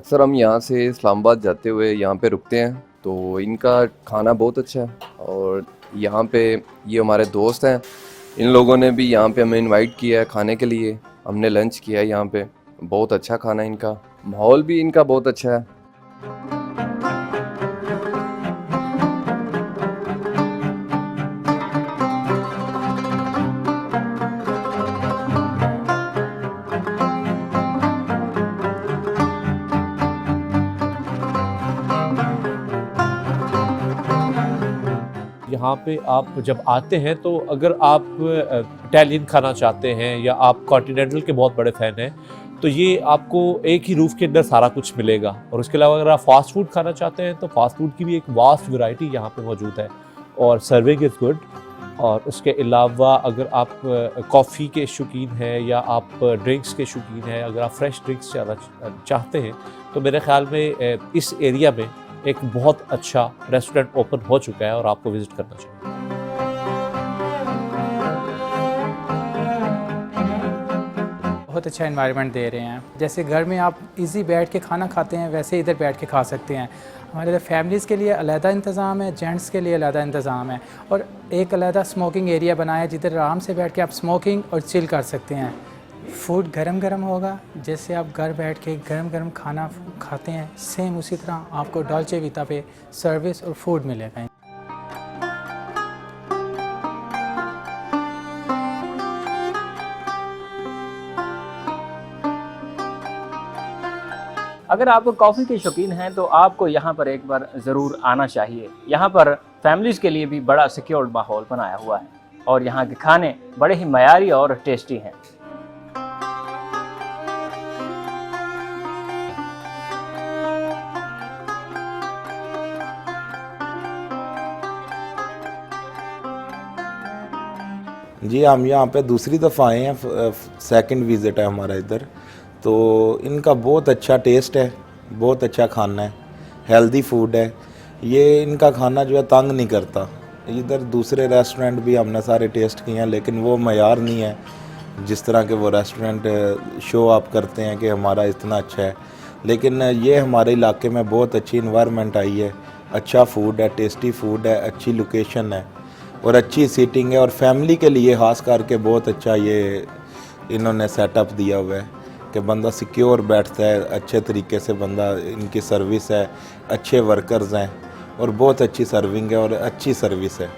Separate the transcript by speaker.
Speaker 1: अक्सर हम यहाँ से इस्लामाबाद जाते हुए यहाँ पे रुकते हैं, तो इनका खाना बहुत अच्छा है। और यहाँ पे ये हमारे दोस्त हैं, इन लोगों ने भी यहाँ पे हमें इनवाइट किया है खाने के लिए। हमने लंच किया है यहाँ पे, बहुत अच्छा खाना है इनका, माहौल भी इनका बहुत अच्छा है।
Speaker 2: यहाँ पे आप जब आते हैं तो अगर आप इटालियन खाना चाहते हैं या आप कॉन्टिनेंटल के बहुत बड़े फ़ैन हैं तो ये आपको एक ही रूफ़ के अंदर सारा कुछ मिलेगा। और उसके अलावा अगर आप फ़ास्ट फूड खाना चाहते हैं तो फ़ास्ट फूड की भी एक वास्ट वैरायटी यहाँ पे मौजूद है और सर्विंग इज़ गुड। और उसके अलावा अगर आप कॉफ़ी के शौकीन हैं या आप ड्रिंक्स के शौकीन हैं, अगर आप फ्रेश ड्रिंक्स चाहते हैं तो मेरे ख़्याल में इस एरिया में एक बहुत अच्छा रेस्टोरेंट ओपन हो चुका है और आपको विज़िट करना चाहिए।
Speaker 3: बहुत अच्छा एनवायरनमेंट दे रहे हैं। जैसे घर में आप इजी बैठ के खाना खाते हैं वैसे इधर बैठ के खा सकते हैं। हमारे इधर फैमिलीज़ के लिए अलहदा इंतज़ाम है, जेंट्स के लिए अलहदा इंतज़ाम है और एक अलहदा स्मोकिंग एरिया बनाया है जिधर आराम से बैठ के आप स्मोकिंग और चिल कर सकते हैं। फूड गरम गरम होगा, जैसे आप घर बैठ के गरम गरम खाना खाते हैं सेम उसी तरह आपको डॉल्चे वीटा पे सर्विस और फूड मिलेगा।
Speaker 4: अगर आप कॉफ़ी के शौकीन हैं तो आपको यहाँ पर एक बार ज़रूर आना चाहिए। यहाँ पर फैमिलीज़ के लिए भी बड़ा सिक्योर्ड माहौल बनाया हुआ है और यहाँ के खाने बड़े ही मयारी और टेस्टी हैं।
Speaker 5: जी, हम यहाँ पे दूसरी दफ़ा आए हैं, सेकंड विज़िट है हमारा इधर। तो इनका बहुत अच्छा टेस्ट है, बहुत अच्छा खाना है, हेल्दी फूड है। ये इनका खाना जो है तंग नहीं करता। इधर दूसरे रेस्टोरेंट भी हमने सारे टेस्ट किए हैं लेकिन वो मयार नहीं है जिस तरह के वो रेस्टोरेंट शो अप करते हैं कि हमारा इतना अच्छा है। लेकिन ये हमारे इलाके में बहुत अच्छी इन्वायरमेंट आई है, अच्छा फूड है, टेस्टी फूड है, अच्छी लोकेशन है और अच्छी सीटिंग है। और फैमिली के लिए ख़ास करके बहुत अच्छा ये इन्होंने सेटअप दिया हुआ है कि बंदा सिक्योर बैठता है, अच्छे तरीके से बंदा, इनकी सर्विस है, अच्छे वर्कर्स हैं और बहुत अच्छी सर्विंग है और अच्छी सर्विस है।